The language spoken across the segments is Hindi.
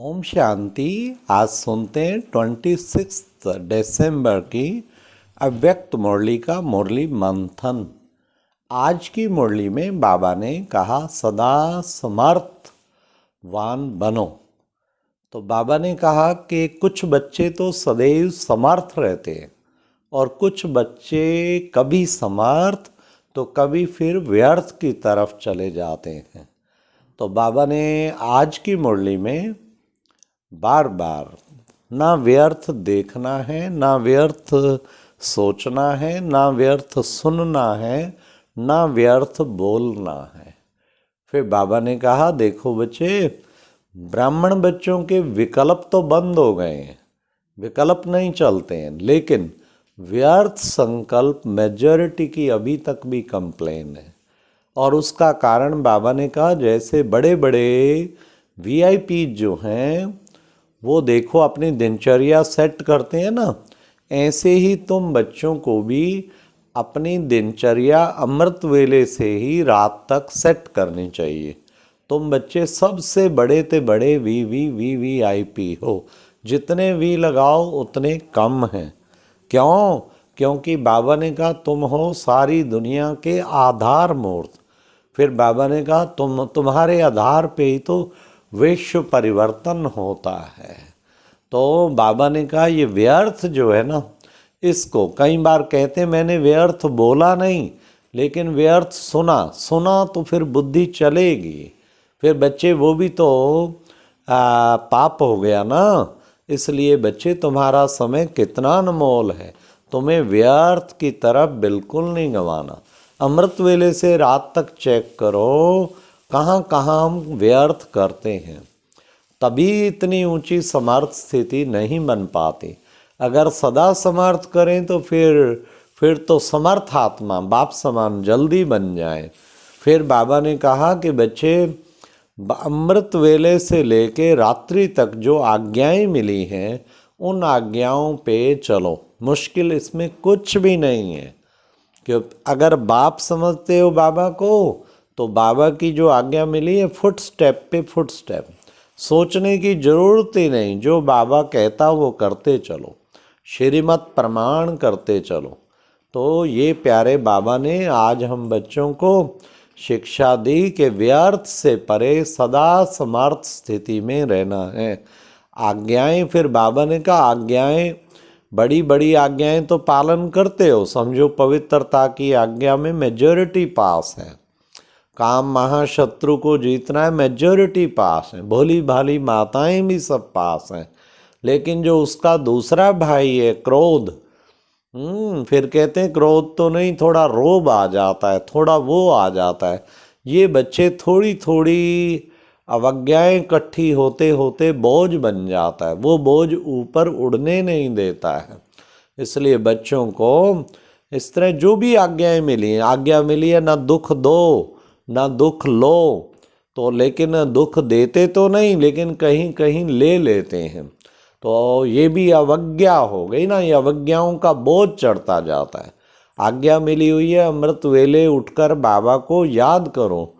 ओम शांति। आज सुनते हैं 26 दिसंबर की अव्यक्त मुरली का मुरली मंथन। आज की मुरली में बाबा ने कहा सदा समर्थवान बनो। तो बाबा ने कहा कि कुछ बच्चे तो सदैव समर्थ रहते हैं और कुछ बच्चे कभी समर्थ तो कभी फिर व्यर्थ की तरफ चले जाते हैं। तो बाबा ने आज की मुरली में बार बार ना व्यर्थ देखना है, ना व्यर्थ सोचना है, ना व्यर्थ सुनना है, ना व्यर्थ बोलना है। फिर बाबा ने कहा देखो बच्चे, ब्राह्मण बच्चों के विकल्प तो बंद हो गए हैं, विकल्प नहीं चलते हैं, लेकिन व्यर्थ संकल्प मेजॉरिटी की अभी तक भी कंप्लेन है। और उसका कारण बाबा ने कहा जैसे बड़े बड़े वीआईपी जो हैं वो देखो अपनी दिनचर्या सेट करते हैं ना, ऐसे ही तुम बच्चों को भी अपनी दिनचर्या अमृत वेले से ही रात तक सेट करनी चाहिए। तुम बच्चे सबसे बड़े ते बड़े वीवीआईपी हो, जितने वी लगाओ उतने कम हैं। क्यों? क्योंकि बाबा ने कहा तुम हो सारी दुनिया के आधार मूर्त। फिर बाबा ने कहा तुम्हारे आधार पे ही तो विश्व परिवर्तन होता है। तो बाबा ने कहा ये व्यर्थ जो है ना, इसको कई बार कहते मैंने व्यर्थ बोला नहीं, लेकिन व्यर्थ सुना तो फिर बुद्धि चलेगी। फिर बच्चे वो भी तो पाप हो गया ना। इसलिए बच्चे तुम्हारा समय कितना अनमोल है, तुम्हें व्यर्थ की तरफ बिल्कुल नहीं गंवाना। अमृत वेले से रात तक चेक करो कहाँ कहाँ हम व्यर्थ करते हैं, तभी इतनी ऊंची समर्थ स्थिति नहीं बन पाती। अगर सदा समर्थ करें तो फिर तो समर्थ आत्मा बाप समान जल्दी बन जाए। फिर बाबा ने कहा कि बच्चे अमृत वेले से लेके रात्रि तक जो आज्ञाएं मिली हैं उन आज्ञाओं पे चलो, मुश्किल इसमें कुछ भी नहीं है। कि अगर बाप समझते हो बाबा को तो बाबा की जो आज्ञा मिली है फुट स्टेप पे फुट स्टेप, सोचने की जरूरत ही नहीं, जो बाबा कहता वो करते चलो, श्रीमत प्रमाण करते चलो। तो ये प्यारे बाबा ने आज हम बच्चों को शिक्षा दी कि व्यर्थ से परे सदा समर्थ स्थिति में रहना है। आज्ञाएं, फिर बाबा ने कहा आज्ञाएं, बड़ी बड़ी आज्ञाएं तो पालन करते हो, समझो पवित्रता की आज्ञा में मेजॉरिटी पास है। काम महाशत्रु को जीतना है, मेजॉरिटी पास है। भोली भाली माताएं भी सब पास हैं, लेकिन जो उसका दूसरा भाई है क्रोध, फिर कहते हैं क्रोध तो नहीं, थोड़ा रोब आ जाता है, थोड़ा वो आ जाता है। ये बच्चे थोड़ी थोड़ी अवज्ञाएं इकट्ठी होते होते बोझ बन जाता है, वो बोझ ऊपर उड़ने नहीं देता है। इसलिए बच्चों को इस तरह जो भी आज्ञाएं मिली हैं, आज्ञा मिली है ना दुख दो ना दुख लो, तो लेकिन दुख देते तो नहीं, लेकिन कहीं कहीं ले लेते हैं। तो ये भी अवज्ञा हो गई ना, ये अवज्ञाओं का बोझ चढ़ता जाता है। आज्ञा मिली हुई है अमृत वेले उठकर बाबा को याद करो।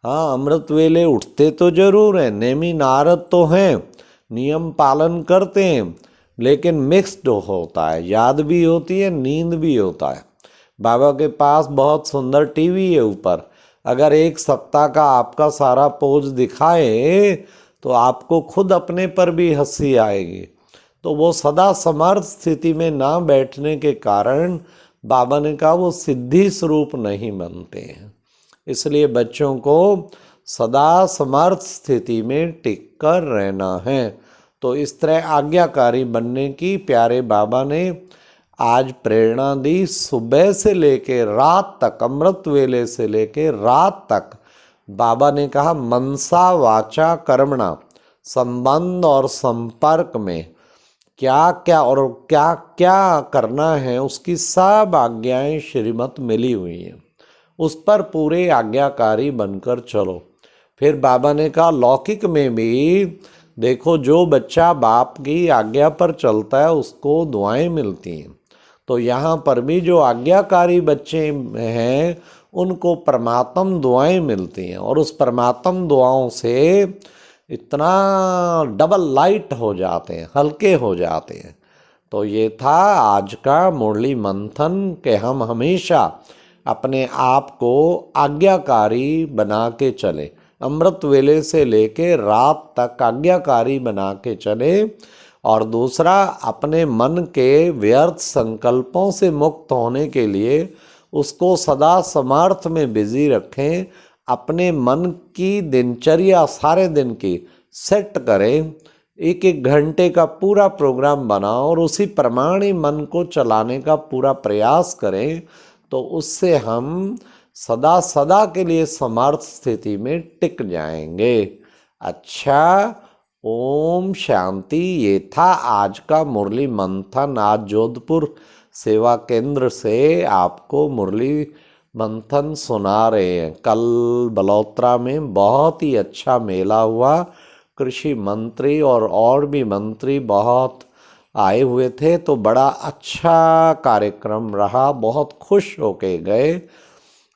हाँ, अमृत वेले उठते तो जरूर हैं, नेमी नारद तो हैं, नियम पालन करते हैं, लेकिन मिक्स्ड होता है, याद भी होती है, नींद भी होता है। बाबा के पास बहुत सुंदर टीवी है ऊपर, अगर एक सप्ताह का आपका सारा पोज दिखाए तो आपको खुद अपने पर भी हंसी आएगी। तो वो सदा समर्थ स्थिति में ना बैठने के कारण बाबा ने कहा वो सिद्धि स्वरूप नहीं बनते हैं। इसलिए बच्चों को सदा समर्थ स्थिति में टिक कर रहना है। तो इस तरह आज्ञाकारी बनने की प्यारे बाबा ने आज प्रेरणा दी। सुबह से लेके रात तक, अमृत वेले से लेके रात तक बाबा ने कहा मनसा वाचा कर्मणा, संबंध और संपर्क में क्या क्या और क्या क्या करना है उसकी सब आज्ञाएं श्रीमत मिली हुई हैं, उस पर पूरे आज्ञाकारी बनकर चलो। फिर बाबा ने कहा लौकिक में भी देखो, जो बच्चा बाप की आज्ञा पर चलता है उसको दुआएं मिलती हैं। तो यहाँ पर भी जो आज्ञाकारी बच्चे हैं उनको परमात्म दुआएं मिलती हैं, और उस परमात्म दुआओं से इतना डबल लाइट हो जाते हैं, हल्के हो जाते हैं। तो ये था आज का मुरली मंथन कि हम हमेशा अपने आप को आज्ञाकारी बना के चले, अमृत वेले से लेके रात तक आज्ञाकारी बना के चले। और दूसरा, अपने मन के व्यर्थ संकल्पों से मुक्त होने के लिए उसको सदा समर्थ में बिजी रखें। अपने मन की दिनचर्या सारे दिन की सेट करें, एक एक घंटे का पूरा प्रोग्राम बनाओ और उसी प्रमाण मन को चलाने का पूरा प्रयास करें। तो उससे हम सदा सदा के लिए समर्थ स्थिति में टिक जाएंगे। अच्छा, ओम शांति। ये था आज का मुरली मंथन। आज जोधपुर सेवा केंद्र से आपको मुरली मंथन सुना रहे हैं। कल बलौत्रा में बहुत ही अच्छा मेला हुआ। कृषि मंत्री और भी मंत्री बहुत आए हुए थे, तो बड़ा अच्छा कार्यक्रम रहा। बहुत खुश होके गए।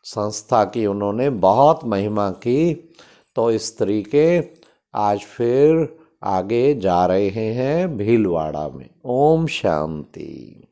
संस्था की उन्होंने बहुत महिमा की। तो इस तरीके आज फिर आगे जा रहे हैं भीलवाड़ा में। ओम शांति।